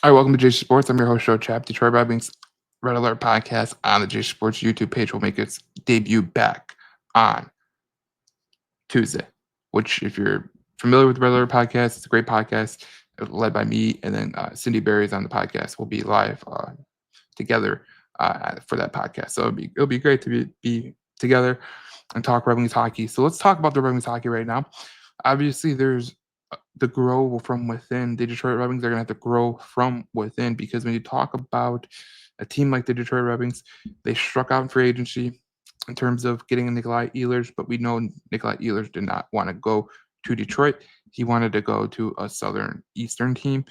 All right, welcome to JC Sports. I'm your host, Joe Chap. Detroit Red Wings Red Alert podcast on the JC Sports YouTube page will make its debut back on Tuesday, which, if you're familiar with the Red Alert podcast, it's a great podcast led by me, and then Cindy Berry's on the podcast. We'll be live together for that podcast. So it'll be great to be together and talk Red Wings hockey. So let's talk about the Red Wings hockey right now. Obviously, there's the grow from within. The Detroit Red Wings are going to have to grow from within because when you talk about a team like the Detroit Red Wings, they struck out in free agency in terms of getting a Nikolai Ehlers, but we know Nikolai Ehlers did not want to go to Detroit. He wanted to go to a Southern Eastern team,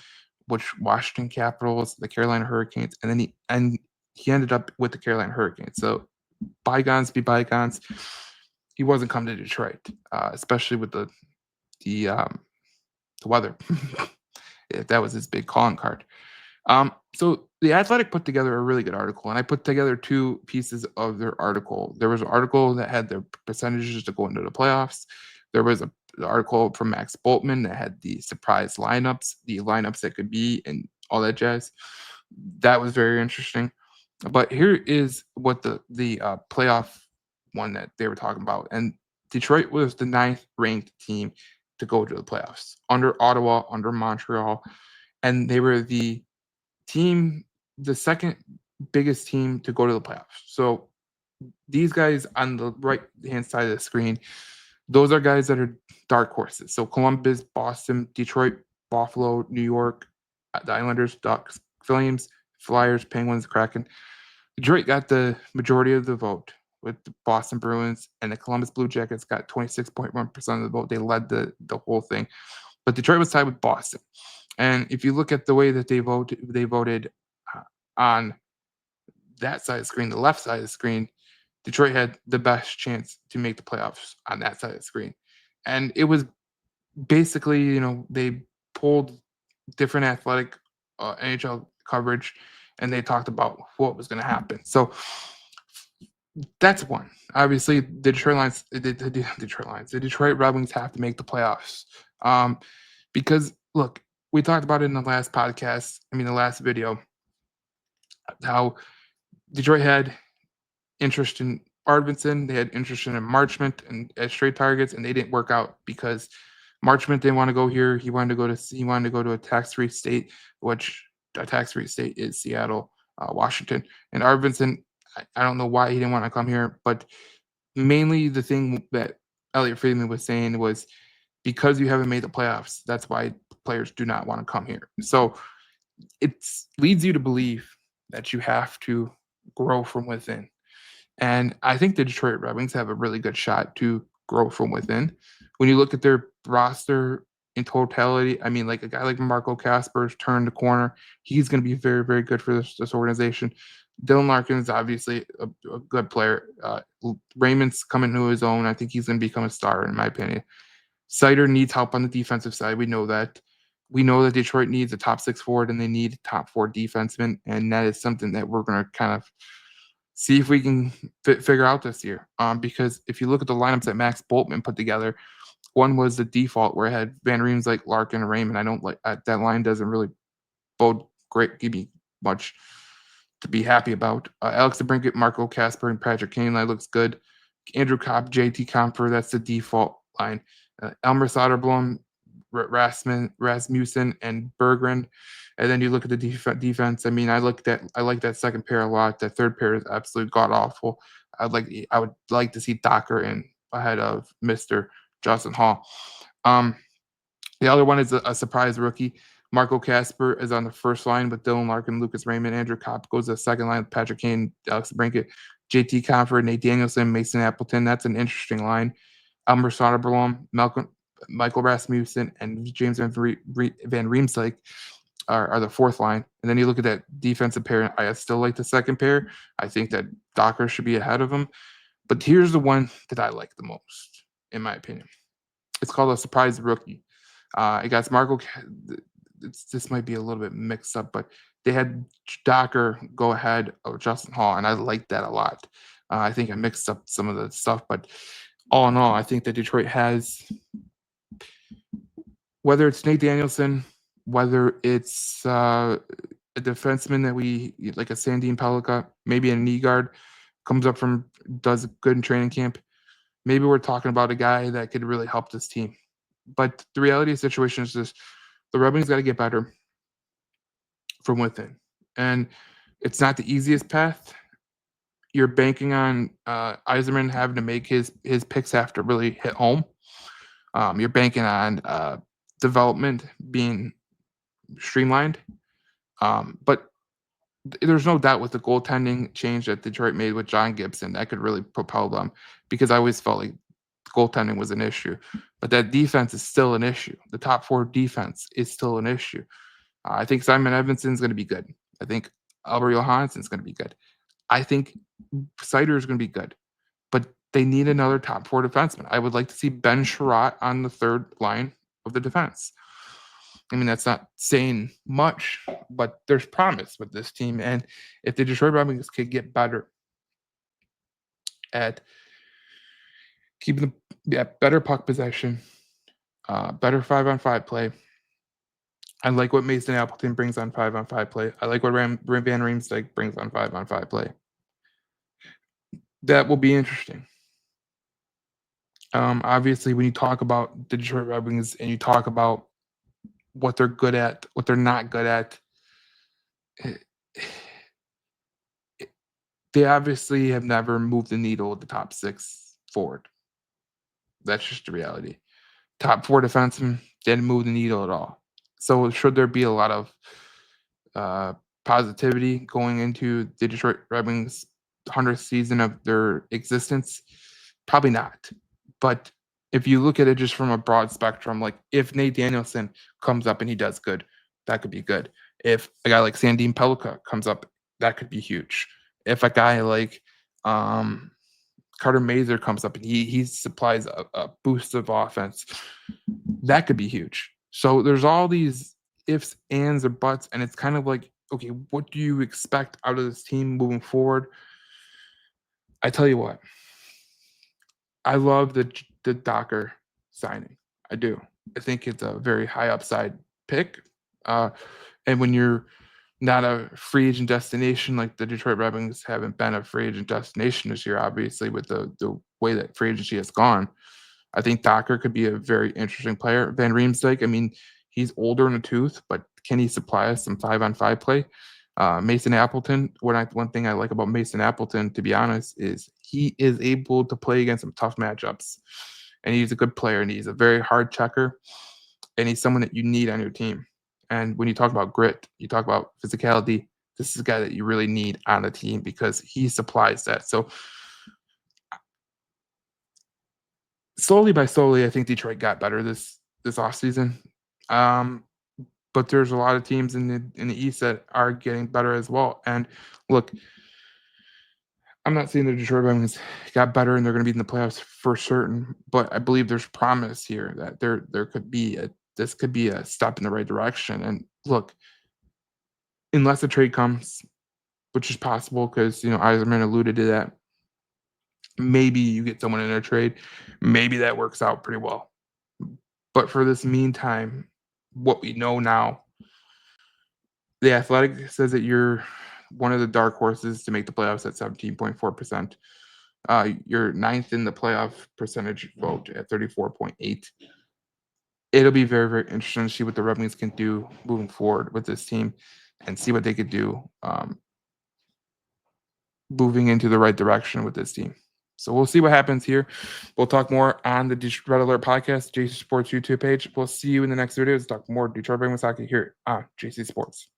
which Washington Capitals, the Carolina Hurricanes, and he ended up with the Carolina Hurricanes. So bygones be bygones. He wasn't coming to Detroit, especially with the weather. If that was his big calling card. So the Athletic put together a really good article, and I put together two pieces of their article. There was an article that had their percentages to go into the playoffs. There was an article from Max Boltman that had the surprise lineups, the lineups that could be, and all that jazz. That was very interesting. But here is what the playoff one that they were talking about, and Detroit was the ninth ranked team to go to the playoffs, under Ottawa, under Montreal, and they were team, the second biggest team to go to the playoffs. So these guys on the right hand side of the screen, those are guys that are dark horses. So Columbus, Boston, Detroit, Buffalo, New York, the Islanders, Ducks, Flames, Flyers, Penguins, Kraken. Detroit got the majority of the vote with the Boston Bruins, and the Columbus Blue Jackets got 26.1% of the vote. They led the whole thing. But Detroit was tied with Boston. And if you look at the way that they voted on that side of the screen, the left side of the screen, Detroit had the best chance to make the playoffs on that side of the screen. And it was basically, they pulled different athletic NHL coverage and they talked about what was going to happen. So that's one. Obviously, the Detroit Red Wings have to make the playoffs. Because look, we talked about it in the last podcast. I mean, the last video, how Detroit had interest in Arvidsson, they had interest in Marchment and as straight targets, and they didn't work out because Marchment didn't want to go here. He wanted to go to a tax-free state, which a tax-free state is Seattle, Washington. And Arvidsson, I don't know why he didn't want to come here, but mainly the thing that Elliot Friedman was saying was because you haven't made the playoffs, that's why players do not want to come here. So it leads you to believe that you have to grow from within. And I think the Detroit Red Wings have a really good shot to grow from within. When you look at their roster in totality, I mean, like a guy like Marco Kasper's turned the corner. He's going to be very, very good for this organization. Dylan Larkin is obviously a good player. Raymond's coming to his own. I think he's going to become a star, in my opinion. Seider needs help on the defensive side. We know that. We know that Detroit needs a top six forward and they need top four defensemen, and that is something that we're going to kind of see if we can figure out this year. Because if you look at the lineups that Max Boltman put together, one was the default where it had Van Riemsdyk, Larkin, and Raymond. I don't like that line. Doesn't really bode great. Give me much to be happy about. Alex DeBrincat, Marco Kasper, and Patrick Kane. That looks good. Andrew Copp, JT Compher. That's the default line. Elmer Soderblom, Rasmussen, and Berggren. And then you look at the defense. I mean, I like that second pair a lot. That third pair is absolutely god awful. I would like to see Docker in ahead of Mr. Justin Hall. The other one is a surprise rookie. Marco Kasper is on the first line with Dylan Larkin, Lucas Raymond, Andrew Copp goes to the second line with Patrick Kane, Alex Brinkett, JT Compher, Nate Danielson, Mason Appleton. That's an interesting line. Elmer Soderblom, Michael Rasmussen, and James Van Riemsdyk are the fourth line. And then you look at that defensive pair. I still like the second pair. I think that Docker should be ahead of him. But here's the one that I like the most, in my opinion. It's called a surprise rookie. It got Marco. This might be a little bit mixed up, but they had Docker go ahead of Justin Hall, and I like that a lot. I think I mixed up some of the stuff, but all in all, I think that Detroit has, whether it's Nate Danielson, whether it's a defenseman that we like a Sandine Pellica, maybe a knee guard comes up from does good in training camp. Maybe we're talking about a guy that could really help this team. But the reality of the situation is this: the Red Wings got to get better from within, and it's not the easiest path. You're banking on Yzerman having to make his picks have to really hit home. You're banking on development being streamlined. But there's no doubt with the goaltending change that Detroit made with John Gibson, that could really propel them because I always felt like goaltending was an issue. But that defense is still an issue. The top four defense is still an issue. I think Simon Edvinson's going to be good. I think Albert Johansson's going to be good. I think Seider is going to be good. But they need another top four defenseman. I would like to see Ben Sherratt on the third line of the defense. I mean, that's not saying much, but there's promise with this team. And if the Detroit Red Wings could get better at keeping better puck possession, better 5-on-5 play. I like what Mason Appleton brings on 5-on-5 play. I like what Van Riemsdyk brings on 5-on-5 play. That will be interesting. Obviously, when you talk about the Detroit Red Wings and you talk about what they're good at, what they're not good at, they obviously have never moved the needle with the top six forward. That's just the reality. Top four defensemen didn't move the needle at all. So should there be a lot of positivity going into the Detroit Red Wings 100th season of their existence? Probably not. But if you look at it just from a broad spectrum, like if Nate Danielson comes up and he does good, that could be good. If a guy like Sandine Pellica comes up, that could be huge. If a guy like Carter Mazur comes up and he supplies a boost of offense, that could be huge. So there's all these ifs, ands, or buts, and it's kind of like, okay, what do you expect out of this team moving forward? I tell you what, I love the Docker signing. I do. I think it's a very high upside pick. And when you're not a free agent destination like the Detroit Red Wings haven't been a free agent destination this year, obviously, with the way that free agency has gone. I think Docker could be a very interesting player. Van Riemsdyk, I mean, he's older in the tooth, but can he supply us some 5-on-5 play? Mason Appleton, one thing I like about Mason Appleton, to be honest, is he is able to play against some tough matchups. And he's a good player, and he's a very hard checker, and he's someone that you need on your team. And when you talk about grit, you talk about physicality, this is a guy that you really need on the team because he supplies that. So slowly by slowly, I think Detroit got better this offseason. But there's a lot of teams in the East that are getting better as well. And look, I'm not saying the Detroit Red Wings got better and they're going to be in the playoffs for certain, but I believe there's promise here that there could be this could be a step in the right direction. And look, unless a trade comes, which is possible because Yzerman alluded to that, maybe you get someone in a trade, maybe that works out pretty well. But for this meantime, what we know now, the Athletic says that you're one of the dark horses to make the playoffs at 17.4%. You're ninth in the playoff percentage vote at 34.8. It'll be very, very interesting to see what the Red Wings can do moving forward with this team and see what they could do moving into the right direction with this team. So we'll see what happens here. We'll talk more on the Detroit Red Alert podcast, JC Sports YouTube page. We'll see you in the next video to talk more Detroit Red Wings hockey here on JC Sports.